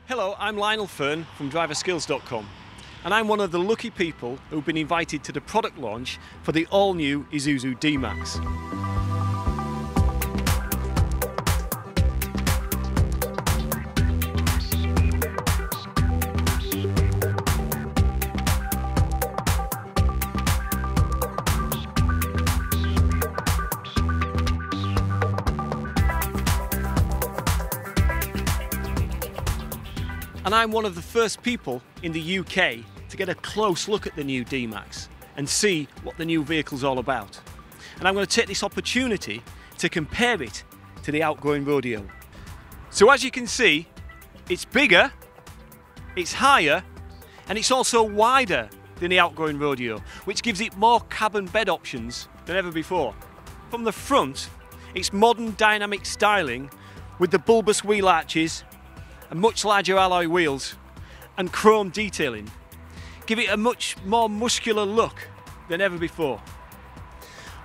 Hello, I'm Lionel Firn from driverskills.com, and I'm one of the lucky people who've been invited to the product launch for the all-new Isuzu D-Max. And I'm one of the first people in the UK to get a close look at the new D-Max and see what the new vehicle's all about. And I'm going to take this opportunity to compare it to the outgoing Rodeo. So as you can see, it's bigger, it's higher, and it's also wider than the outgoing Rodeo, which gives it more cabin bed options than ever before. From the front, it's modern dynamic styling with the bulbous wheel arches and much larger alloy wheels and chrome detailing give it a much more muscular look than ever before.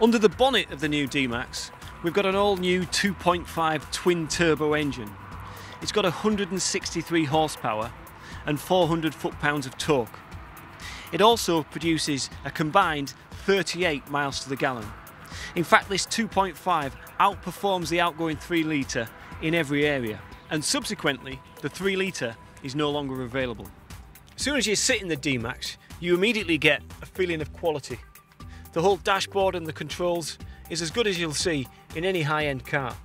Under the bonnet of the new D-Max, we've got an all-new 2.5 twin-turbo engine. It's got 163 horsepower and 400 foot-pounds of torque. It also produces a combined 38 miles to the gallon. In fact, this 2.5 outperforms the outgoing 3 litre in every area. And subsequently, the 3 litre is no longer available. As soon as you sit in the D-Max, you immediately get a feeling of quality. The whole dashboard and the controls is as good as you'll see in any high-end car.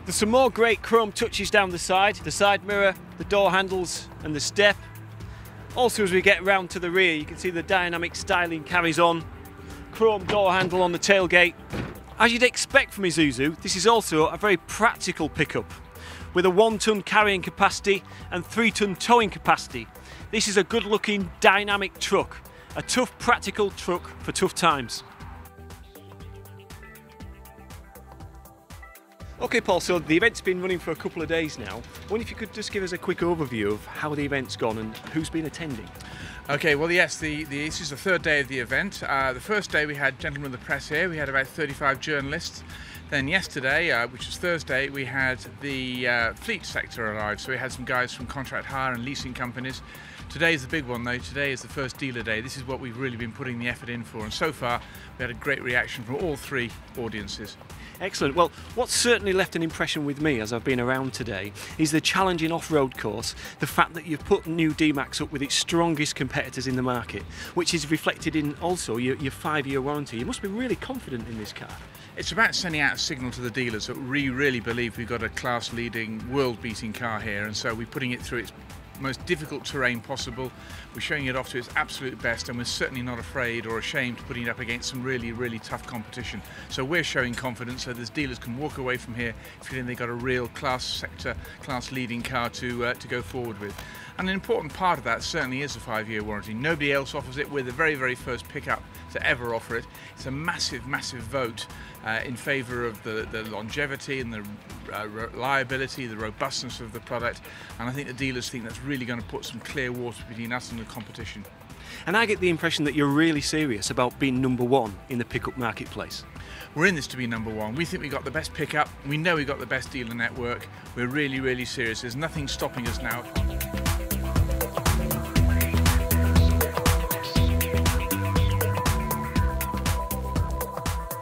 There's some more great chrome touches down the side mirror, the door handles and the step. Also, as we get round to the rear, you can see the dynamic styling carries on. Chrome door handle on the tailgate. As you'd expect from Isuzu, this is also a very practical pickup with a 1-ton carrying capacity and 3-ton towing capacity. This is a good-looking dynamic truck, a tough practical truck for tough times. Okay Paul, so the event's been running for a couple of days now. I wonder if you could just give us a quick overview of how the event's gone and who's been attending. Okay, well yes, this is the third day of the event. The first day we had gentlemen of the press here, we had about 35 journalists. Then yesterday, which was Thursday, we had the fleet sector arrive, so we had some guys from contract hire and leasing companies. Today's the big one though, today is the first dealer day. This is what we've really been putting the effort in for, and so far we had a great reaction from all 3 audiences. Excellent. Well, what's certainly left an impression with me as I've been around today is the challenging off-road course, the fact that you've put new D-Max up with its strongest competitors in the market, which is reflected in also your 5-year warranty. You must be really confident in this car. It's about sending out a signal to the dealers that we really believe we've got a class-leading, world-beating car here, and so we're putting it through its most difficult terrain possible. We're showing it off to its absolute best, and we're certainly not afraid or ashamed to putting it up against some really, really tough competition. So we're showing confidence so those dealers can walk away from here feeling they've got a real class sector, class leading car to go forward with. And an important part of that certainly is a 5-year warranty. Nobody else offers it. We're the very, very first pickup to ever offer it. It's a massive, massive vote in favour of the longevity and the reliability, the robustness of the product, and I think the dealers think that's really going to put some clear water between us and the competition. And I get the impression that you're really serious about being #1 in the pickup marketplace. We're in this to be #1. We think we've got the best pickup, we know we've got the best dealer network, we're really, really serious. There's nothing stopping us now.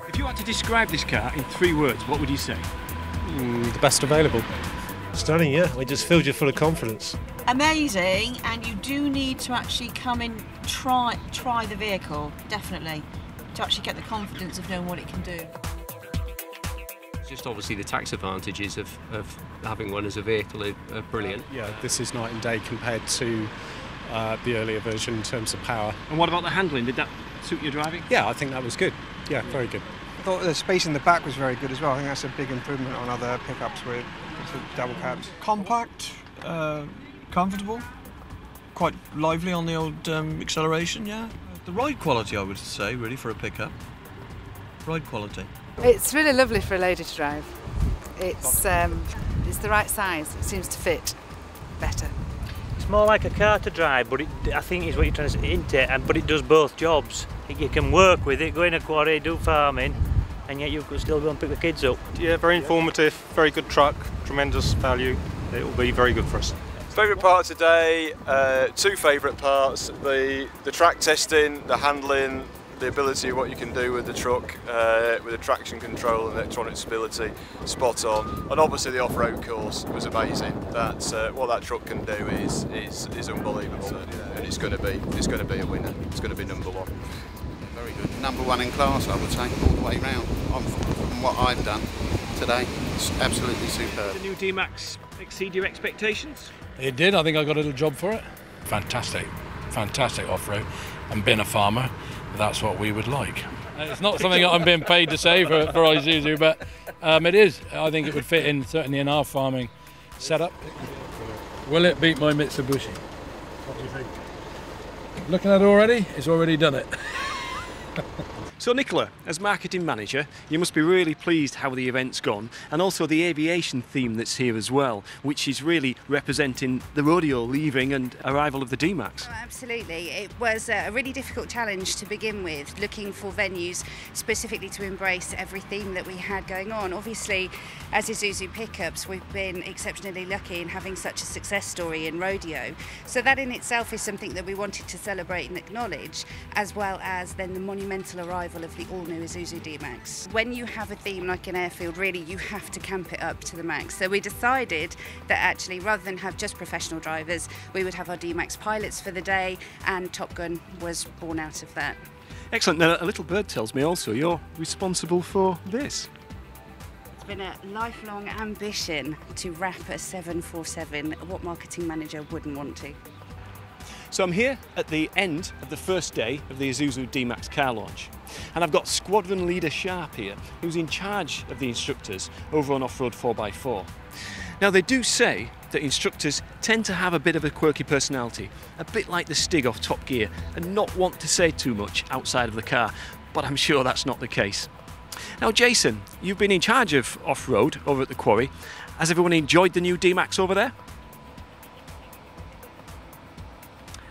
If you had to describe this car in 3 words, what would you say? The best available. Stunning, yeah. It just fills you full of confidence. Amazing, and you do need to actually come in, try the vehicle, definitely, to actually get the confidence of knowing what it can do. Just obviously the tax advantages of having one as a vehicle are brilliant. Yeah, this is night and day compared to the earlier version in terms of power. And what about the handling? Did that suit your driving? Yeah, I think that was good. Yeah, very good. I thought the space in the back was very good as well. I think that's a big improvement on other pickups with double cabs. Compact, comfortable, quite lively on the old acceleration, yeah. The ride quality, I would say, really, for a pickup. Ride quality. It's really lovely for a lady to drive. It's the right size. It seems to fit better. It's more like a car to drive, but I think is what you're trying to say, isn't it? But it does both jobs. You can work with it, go in a quarry, do farming, and yet you could still go and pick the kids up. Yeah, very informative, very good truck, tremendous value. it will be very good for us. Favourite part today, two favourite parts, the track testing, the handling, the ability of what you can do with the truck, with the traction control and electronic stability, spot on. And obviously the off-road course was amazing. That's what that truck can do is unbelievable, and it's going to be a winner. It's going to be number one. Very good, number one in class, I would say, all the way round. From what I've done today, it's absolutely superb. Did the new D-Max exceed your expectations? It did. I think I got a little job for it. Fantastic off-road. And being a farmer, that's what we would like. It's not something I'm being paid to say for Isuzu, but it is. I think it would fit in, certainly in our farming setup. Will it beat my Mitsubishi? What do you think? Looking at it already, it's already done it. So Nicola, as marketing manager, you must be really pleased how the event's gone, and also the aviation theme that's here as well, which is really representing the rodeo leaving and arrival of the D-Max. Oh, absolutely. It was a really difficult challenge to begin with, looking for venues specifically to embrace every theme that we had going on. Obviously, as Isuzu Pickups, we've been exceptionally lucky in having such a success story in rodeo. So that in itself is something that we wanted to celebrate and acknowledge, as well as then the monumental arrival of the all-new Isuzu D-Max. When you have a theme like an airfield, really you have to camp it up to the max. So we decided that actually, rather than have just professional drivers, we would have our D-Max pilots for the day, and Top Gun was born out of that. Excellent. Now, a little bird tells me also you're responsible for this. It's been a lifelong ambition to wrap a 747. What marketing manager wouldn't want to? So I'm here at the end of the first day of the Isuzu D-Max car launch, and I've got Squadron Leader Sharp here, who's in charge of the instructors over on Off-Road 4x4. Now they do say that instructors tend to have a bit of a quirky personality, a bit like the Stig off Top Gear, and not want to say too much outside of the car, but I'm sure that's not the case. Now Jason, you've been in charge of off-road over at the quarry. Has everyone enjoyed the new D-Max over there?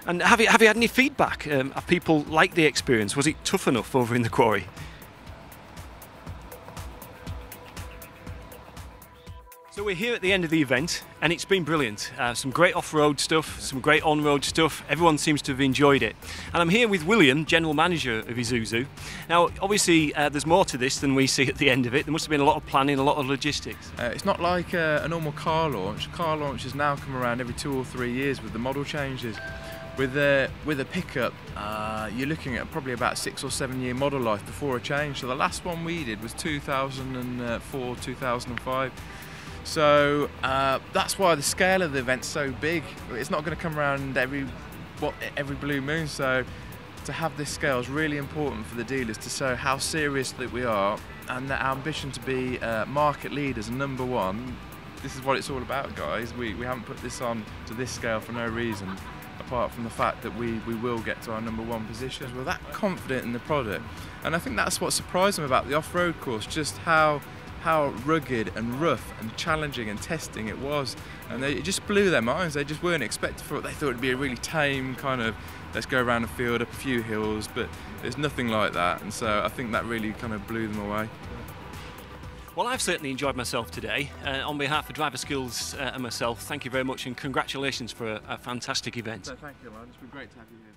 And have you had any feedback? Have people liked the experience? Was it tough enough over in the quarry? So we're here at the end of the event, and it's been brilliant. Some great off-road stuff, some great on-road stuff. Everyone seems to have enjoyed it. And I'm here with William, General Manager of Isuzu. Now, obviously, there's more to this than we see at the end of it. There must have been a lot of planning, a lot of logistics. It's not like a normal car launch. Car launches now come around every 2 or 3 years with the model changes. With a pickup, you're looking at probably about 6 or 7 year model life before a change. So the last one we did was 2004, 2005. So that's why the scale of the event's so big. It's not going to come around every blue moon. So to have this scale is really important for the dealers to show how serious that we are, and our ambition to be market leaders and number one. This is what it's all about, guys. We haven't put this on to this scale for no reason, apart from the fact that we will get to our number one position. We're that confident in the product, and I think that's what surprised them about the off-road course, just how rugged and rough and challenging and testing it was, and it just blew their minds. They just weren't expecting for it. They thought it'd be a really tame kind of, let's go around the field up a few hills, but there's nothing like that, and so I think that really kind of blew them away. Well, I've certainly enjoyed myself today. On behalf of Driver Skills and myself, thank you very much, and congratulations for a fantastic event. So thank you, man. It's been great to have you here.